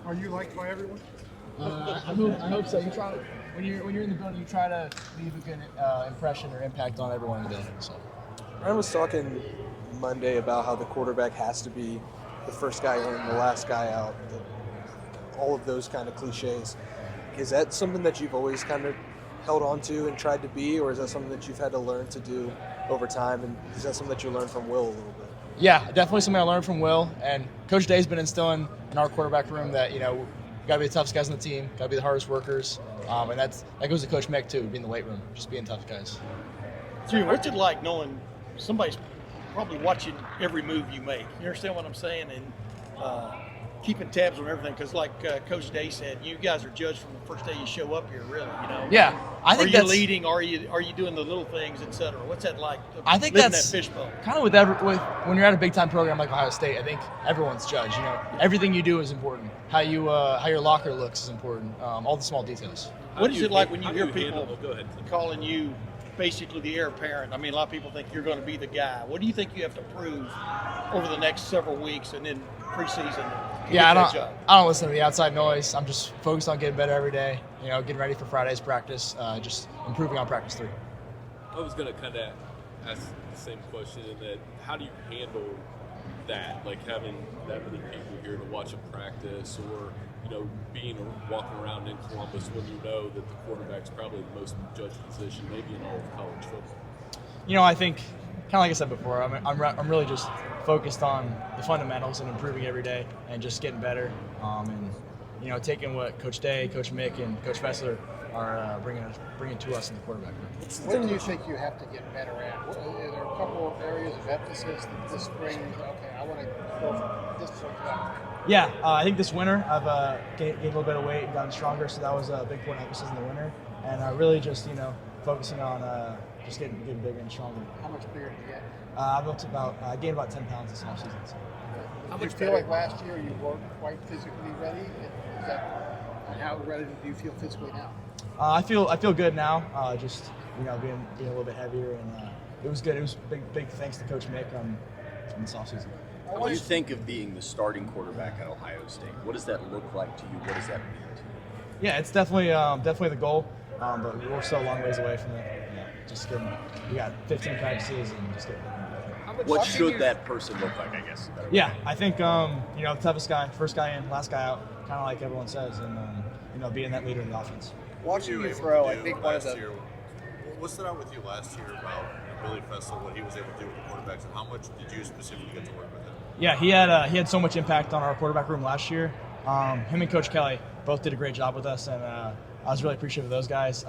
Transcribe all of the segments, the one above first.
Are you liked by everyone? I hope so. You try when you're in the building, you try to leave a good impression or impact on everyone in the building. So. Ryan was talking Monday about how the quarterback has to be the first guy in, the last guy out, all of those kind of cliches. Is that something that you've always kind of held on to and tried to be, or is that something that you've had to learn to do over time? And is that something that you learned from Will a little bit? Yeah, definitely something I learned from Will. And Coach Day's been instilling in our quarterback room that, you got to be the toughest guys on the team, got to be the hardest workers. And that goes to Coach Mick, too, being in the weight room, just being tough guys. Julian, what's it like knowing somebody's probably watching every move you make? You understand what I'm saying? And keeping tabs on everything, because like Coach Day said, you guys are judged from the first day you show up here, really. Yeah, I think are you leading? Are you doing the little things, et cetera? What's that like? I think living that's that fishbowl. Kind of with when you're at a big time program like Ohio State. I think everyone's judged. Everything you do is important. How your locker looks is important. All the small details. What is it like when you hear people Go ahead. calling you basically the heir apparent? I mean, a lot of people think you're going to be the guy. What do you think you have to prove over the next several weeks and then preseason? Yeah, I don't listen to the outside noise. I'm just focused on getting better every day. Getting ready for Friday's practice, just improving on practice 3. I was going to kind of ask the same question in that how do you handle that, like having that many people here to watch them practice, or walking around in Columbus when you know that the quarterback's probably the most judged position maybe in all of college football? I think, kind of like I said before, I'm really just focused on the fundamentals and improving every day and just getting better. And taking what Coach Day, Coach Mick, and Coach Fessler are bringing to us in the quarterback room. What do you think you have to get better at? Are there a couple of areas of emphasis that this spring? Okay, I want to go from this point to that. Yeah, I think this winter I've gained a little bit of weight and gotten stronger, so that was a big point of emphasis in the winter. And really just focusing on just getting bigger and stronger. How much bigger did you get? I gained about 10 pounds this offseason. So. How much feel like last year you weren't quite physically ready? How ready do you feel physically now? I feel good now. Just being a little bit heavier, and it was good. It was big thanks to Coach Mick in this offseason. What do you think of being the starting quarterback at Ohio State? What does that look like to you? What does that mean to you? Yeah, it's definitely the goal, but we're still a long ways away from it. We got 15 practices and just getting. What should that person look like, I guess? Yeah, I think, the toughest guy, first guy in, last guy out, kind of like everyone says, and, being that leader in the offense. Watching you throw, I think one of the... What stood out with you last year about Billy Fessel, what he was able to do with the quarterbacks, and how much did you specifically get to work with him? Yeah, he had so much impact on our quarterback room last year. Him and Coach Kelly both did a great job with us, and I was really appreciative of those guys.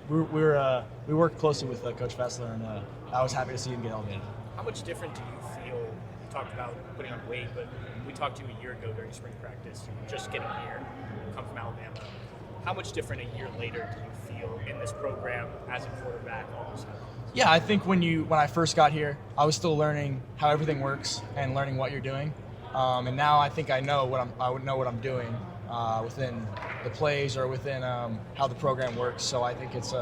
We worked closely with Coach Fessler, and I was happy to see him get elevated. How much different do you feel? You talked about putting on weight, but we talked to you a year ago during spring practice. You were just getting here, come from Alabama. How much different a year later do you feel in this program as a quarterback? All those things? Yeah, I think when I first got here, I was still learning how everything works and learning what you're doing. And now I think I know what I'm doing within the plays or within how the program works. So I think it's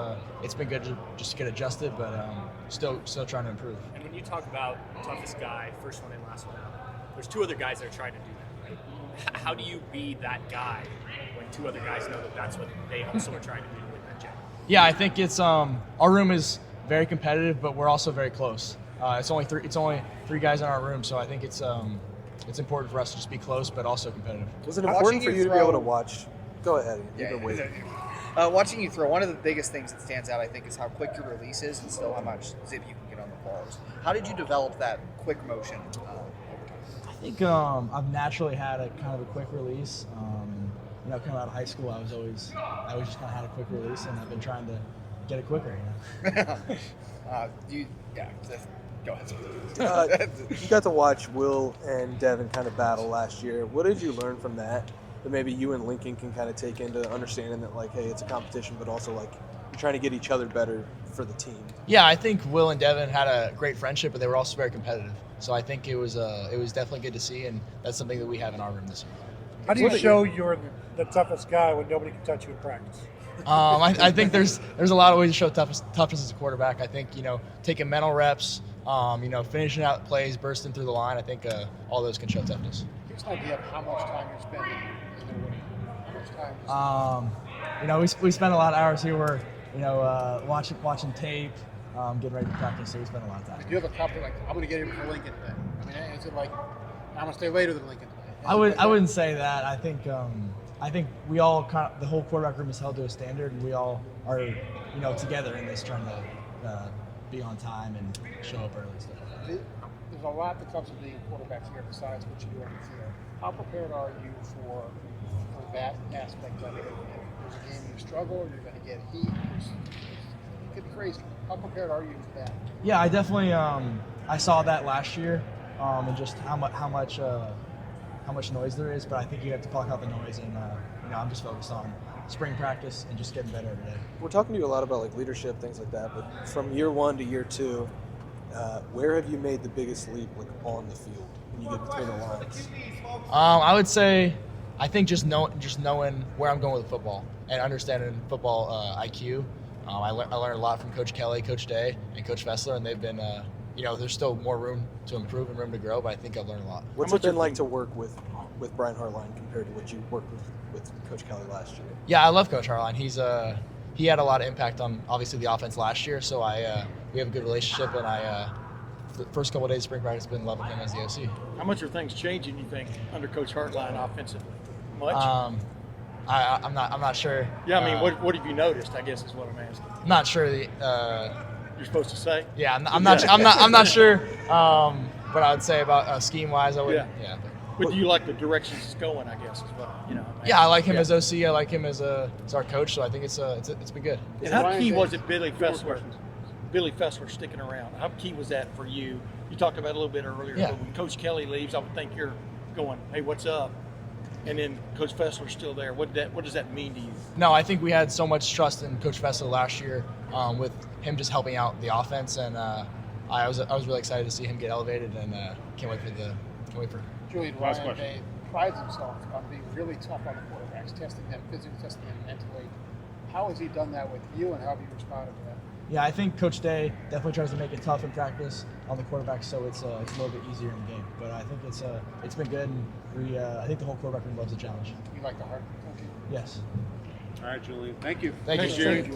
been good to just get adjusted, but still trying to improve. And when you talk about toughest guy, first one in, last one out, there's 2 other guys that are trying to do that, right? How do you be that guy when 2 other guys know that that's what they also are trying to do with that jet? Yeah, I think it's our room is very competitive, but we're also very close. It's only 3 guys in our room, so I think it's important for us to just be close, but also competitive. Was it important for you to be able to watch? Go ahead. Watching you throw, one of the biggest things that stands out, I think, is how quick your release is and still how much zip you can get on the balls. How did you develop that quick motion? I think I've naturally had a kind of a quick release. Coming out of high school, I always just kind of had a quick release, and I've been trying to get it quicker. Go ahead. You got to watch Will and Devin kind of battle last year. What did you learn from that maybe you and Lincoln can kind of take into understanding that, like, hey, it's a competition, but also, like, you're trying to get each other better for the team? Yeah, I think Will and Devin had a great friendship, but they were also very competitive. So I think it was definitely good to see, and that's something that we have in our room this year. How do you show you're the toughest guy when nobody can touch you in practice? I think there's a lot of ways to show toughness as a quarterback. I think, taking mental reps, finishing out plays, bursting through the line, I think all those can show toughness. Just an idea of how much time you're spending in the room. How much time? You know, we spend a lot of hours here. We're, you know, watching tape, getting ready to practice. So we spend a lot of time. Do you have a couple like I'm going to get here for Lincoln today? I mean, is it like I'm going to stay later than Lincoln today? I wouldn't say that. I think we all the whole quarterback room is held to a standard, and we all are, you know, together in this, trying to be on time and show up early. So. There's a lot that comes with being quarterbacks here besides what you do on the field. How prepared are you for that aspect of it? If there's a game you struggle, you're going to get heat. It could be crazy. How prepared are you for that? Yeah, I definitely I saw that last year, and just how much noise there is. But I think you have to block out the noise, and you know, I'm just focused on spring practice and just getting better every day. We're talking to you a lot about like leadership, things like that, but from year 1 to year 2, where have you made the biggest leap, like on the field when you get between the lines? I would say, I think just knowing where I'm going with football and understanding football IQ. I learned a lot from Coach Kelly, Coach Day, and Coach Fessler, and they've been, you know, there's still more room to improve and room to grow, but I think I've learned a lot. What's it been like to work with Brian Hartline compared to what you worked with Coach Kelly last year? Yeah, I love Coach Hartline. He had a lot of impact on obviously the offense last year, so we have a good relationship, and the first couple of days of spring practice, been loving him as the OC. How much are things changing, you think, under Coach Hartline offensively? Much? I'm not sure. Yeah, I mean, what have you noticed? I guess is what I'm asking. I'm not sure. You're supposed to say. Yeah, I'm not sure. But I would say about scheme wise, I would. Yeah. But do you like the directions it's going? I guess is what you know. Yeah, I like him as OC. I like him as our coach. So I think it's been good. And how key was it, Billy Fessler sticking around? How key was that for you? You talked about it a little bit earlier. Yeah. But when Coach Kelly leaves, I would think you're going, "Hey, what's up?" And then Coach Fessler's still there. What does that mean to you? No, I think we had so much trust in Coach Fessler last year, with him just helping out the offense, and I was really excited to see him get elevated, and can't wait for. Julian Sayin prides himself on being really tough on the quarterbacks, testing them physically, testing them mentally. How has he done that with you, and how have you responded to that? Yeah, I think Coach Day definitely tries to make it tough in practice on the quarterback, so it's a little bit easier in the game. But I think it's been good, and I think the whole quarterback room loves the challenge. You like the hard coaching? Yes. All right, Julian. Thank you. Thank you, Julian.